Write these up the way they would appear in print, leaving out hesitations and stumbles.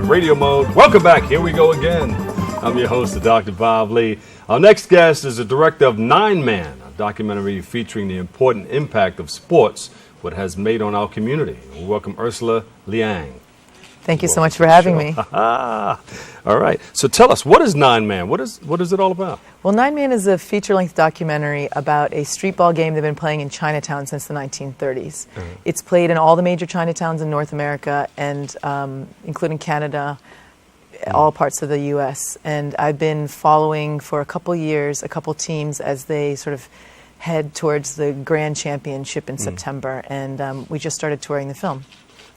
in radio mode. Welcome back. Here we go again. I'm your host, Dr. Bob Lee. Our next guest is the director of Nine Man, a documentary featuring the important impact of sports, what has made on our community. We welcome Ursula Liang. Thank you so much for having me. All right. So tell us, what is Nine Man? What is it all about? Well, Nine Man is a feature-length documentary about a street ball game they've been playing in Chinatown since the 1930s. It's played in all the major Chinatowns in North America, and including Canada, all parts of the U.S. And I've been following for a couple years, a couple teams as they sort of head towards the Grand Championship in September, and we just started touring the film.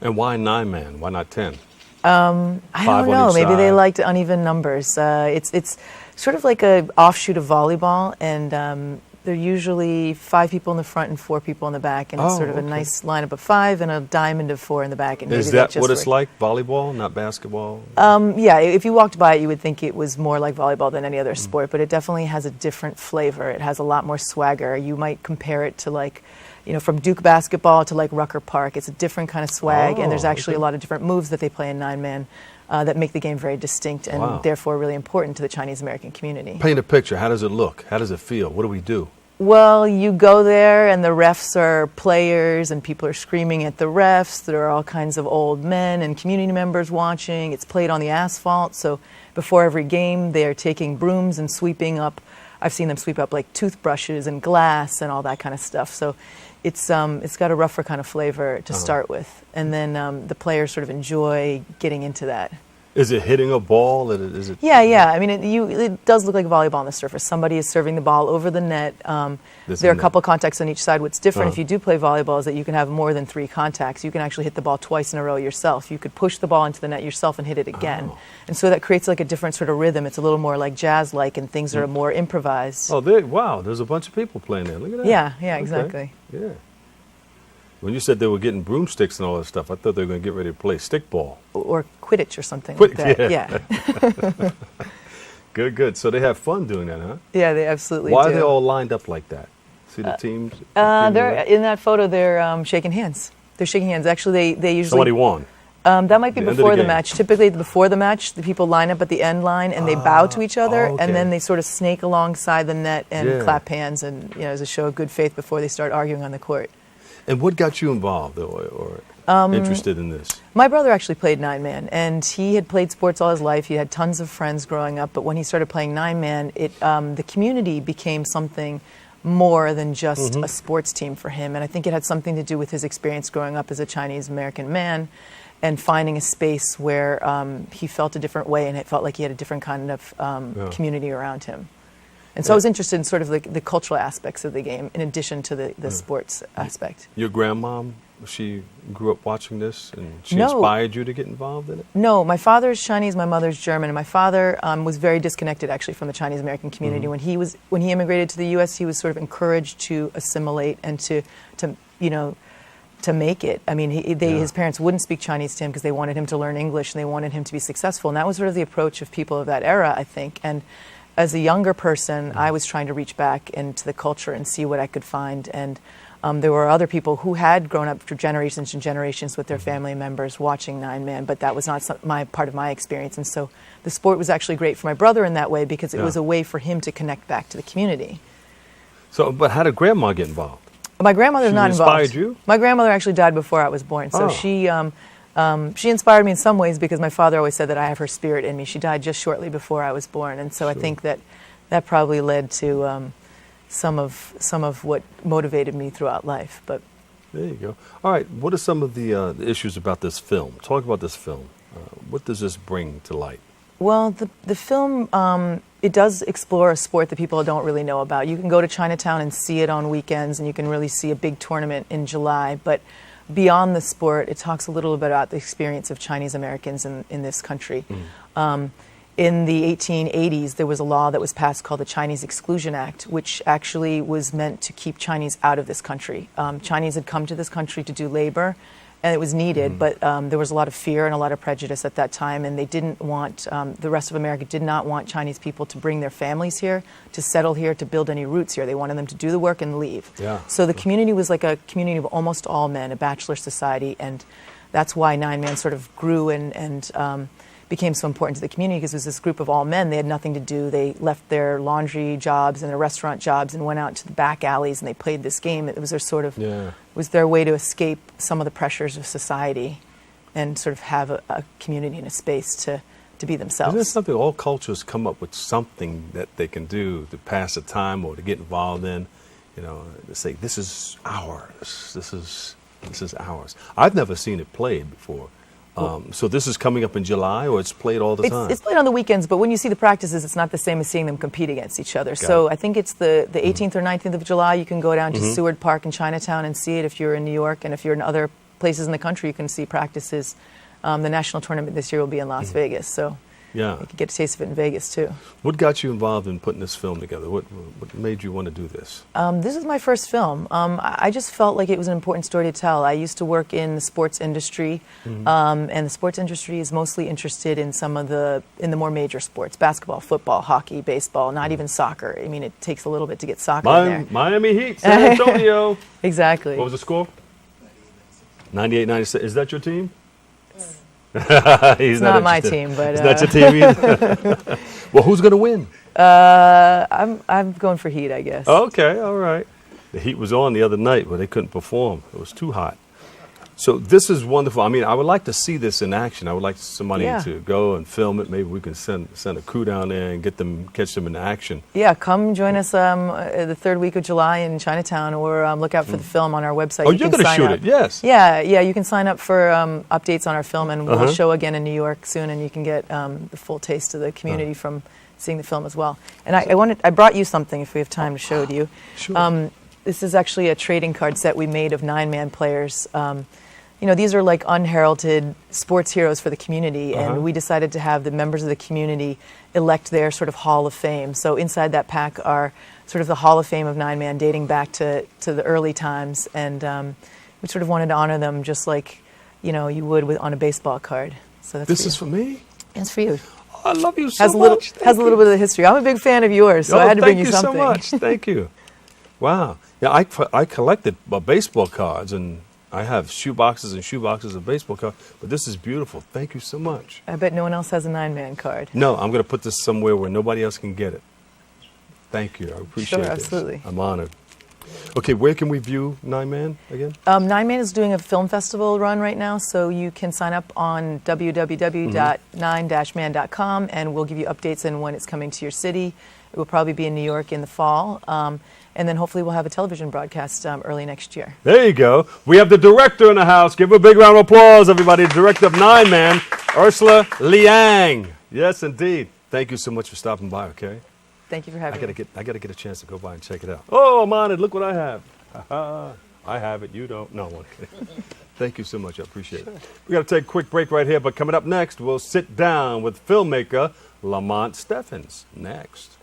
And why Nine Man? Why not 10? I don't know. Maybe they liked uneven numbers. It's sort of like an offshoot of volleyball, and they're usually 5 people in the front and 4 people in the back, and it's sort of a nice lineup of 5 and a diamond of 4 in the back. And is that what it's like, volleyball, not basketball? Yeah, if you walked by it, you would think it was more like volleyball than any other sport, but it definitely has a different flavor. It has a lot more swagger. You might compare it to, like, you know, from Duke basketball to like Rucker Park. It's a different kind of swag, and there's actually a lot of different moves that they play in Nine Man that make the game very distinct and therefore really important to the Chinese American community. Paint a picture. How does it look? How does it feel? What do we do? Well, you go there and the refs are players and people are screaming at the refs. There are all kinds of old men and community members watching. It's played on the asphalt, so before every game they are taking brooms and sweeping up. I've seen them sweep up like toothbrushes and glass and all that kind of stuff. So it's got a rougher kind of flavor to start with, and then the players sort of enjoy getting into that. Is it hitting a ball? Is it? Yeah. I mean, it does look like volleyball on the surface. Somebody is serving the ball over the net. There are a couple contacts on each side. What's different if you do play volleyball is that you can have more than 3 contacts. You can actually hit the ball twice in a row yourself. You could push the ball into the net yourself and hit it again. And so that creates like a different sort of rhythm. It's a little more like jazz-like, and things are more improvised. Oh, wow, there's a bunch of people playing there. Look at that. Yeah, exactly. Yeah. When you said they were getting broomsticks and all that stuff, I thought they were going to get ready to play stickball. Or Quidditch or something like that. Yeah. Good. So they have fun doing that, huh? Yeah, they absolutely do. Why are they all lined up like that? See the teams? They're in that photo. They're shaking hands. They're shaking hands. Actually, they usually. Somebody won. That might be before the match. Typically, before the match, the people line up at the end line and they bow to each other, and then they sort of snake alongside the net and clap hands, and as a show of good faith before they start arguing on the court. And what got you involved or interested in this? My brother actually played Nine Man, and he had played sports all his life. He had tons of friends growing up, but when he started playing Nine Man, the community became something more than just a sports team for him. And I think it had something to do with his experience growing up as a Chinese American man and finding a space where he felt a different way, and it felt like he had a different kind of community around him. And so I was interested in sort of the cultural aspects of the game in addition to the sports aspect. Your grandmom, she grew up watching this, and she inspired you to get involved in it? No, my father's Chinese, my mother's German, and my father was very disconnected actually from the Chinese American community. When he immigrated to the U.S., he was sort of encouraged to assimilate and to make it. I mean, his parents wouldn't speak Chinese to him because they wanted him to learn English and they wanted him to be successful. And that was sort of the approach of people of that era, I think. And as a younger person, I was trying to reach back into the culture and see what I could find. And there were other people who had grown up for generations and generations with their family members watching Nine Man, but that was not part of my experience. And so the sport was actually great for my brother in that way because it was a way for him to connect back to the community. So, but how did Grandma get involved? My grandmother's not involved. She inspired you? My grandmother actually died before I was born, so she inspired me in some ways because my father always said that I have her spirit in me. She died just shortly before I was born, and so I think that probably led to some of what motivated me throughout life. But there you go. All right, what are some of the issues about this film? Talk about this film. What does this bring to light? Well, the film, it does explore a sport that people don't really know about. You can go to Chinatown and see it on weekends, and you can really see a big tournament in July. But beyond the sport, it talks a little bit about the experience of Chinese Americans in this country. In the 1880s, there was a law that was passed called the Chinese Exclusion Act, which actually was meant to keep Chinese out of this country. Chinese had come to this country to do labor, and it was needed, but there was a lot of fear and a lot of prejudice at that time, and they didn't want, the rest of America did not want Chinese people to bring their families here, to settle here, to build any roots here. They wanted them to do the work and leave. So the community was like a community of almost all men, a bachelor society, and that's why Nine Man sort of grew and became so important to the community, because it was this group of all men. They had nothing to do. They left their laundry jobs and their restaurant jobs and went out to the back alleys and they played this game. It was their sort of, it was their way to escape some of the pressures of society and sort of have a community and a space to be themselves. Isn't that something? All cultures come up with something that they can do to pass the time or to get involved in. You know, to say, this is ours. This is ours. I've never seen it played before. So this is coming up in July, or it's played all the time? It's played on the weekends, but when you see the practices, it's not the same as seeing them compete against each other. So I think it's the 18th or 19th of July. You can go down to Seward Park in Chinatown and see it if you're in New York, and if you're in other places in the country, you can see practices. The national tournament this year will be in Las Vegas, so you can get a taste of it in Vegas too. What got you involved in putting this film together? What made you want to do this? This is my first film. I just felt like it was an important story to tell. I used to work in the sports industry, and the sports industry is mostly interested in the more major sports: basketball, football, hockey, baseball, not even soccer. I mean, it takes a little bit to get soccer in there. Miami Heat, San Antonio. Exactly. What was the score? 98-96. Is that your team? He's not my team, but it's not your team either. Well, who's going to win? I'm going for Heat, I guess. Okay, all right. The Heat was on the other night, but they couldn't perform. It was too hot. So this is wonderful. I mean, I would like to see this in action. I would like somebody to go and film it. Maybe we can send a crew down there and catch them in action. Yeah, come join us the third week of July in Chinatown, or look out for the film on our website. Oh, you're going to shoot it, yes. Yeah, you can sign up for updates on our film, and we'll show again in New York soon, and you can get the full taste of the community from seeing the film as well. And I brought you something if we have time to show it to you. Sure. This is actually a trading card set we made of 9-man players. You know, these are like unheralded sports heroes for the community, and we decided to have the members of the community elect their sort of Hall of Fame. So inside that pack are sort of the Hall of Fame of 9-man, dating back to the early times, and we sort of wanted to honor them just like, you know, you would on a baseball card. So that's this is for me? It's for you. Oh, I love you so much. Has a little bit of the history. I'm a big fan of yours, so I had to bring you something. Thank you so much. Thank you. Wow. Yeah, I collected baseball cards, and I have shoe boxes and shoe boxes of baseball cards, but this is beautiful. Thank you so much. I bet no one else has a 9-man card. No, I'm going to put this somewhere where nobody else can get it. Thank you. I appreciate it. Sure, absolutely. I'm honored. Okay, where can we view 9-man again? 9-man is doing a film festival run right now, so you can sign up on www.9-man.com, and we'll give you updates on when it's coming to your city. It will probably be in New York in the fall. And then hopefully we'll have a television broadcast early next year. There you go. We have the director in the house. Give her a big round of applause, everybody. The director of 9-man, Ursula Liang. Yes, indeed. Thank you so much for stopping by, okay? Thank you for having me. I got to get a chance to go by and check it out. Oh, I'm on it. Look what I have. I have it. You don't. No, I'm kidding. Thank you so much. I appreciate it. We got to take a quick break right here, but coming up next, we'll sit down with filmmaker Lamont Steffens. Next.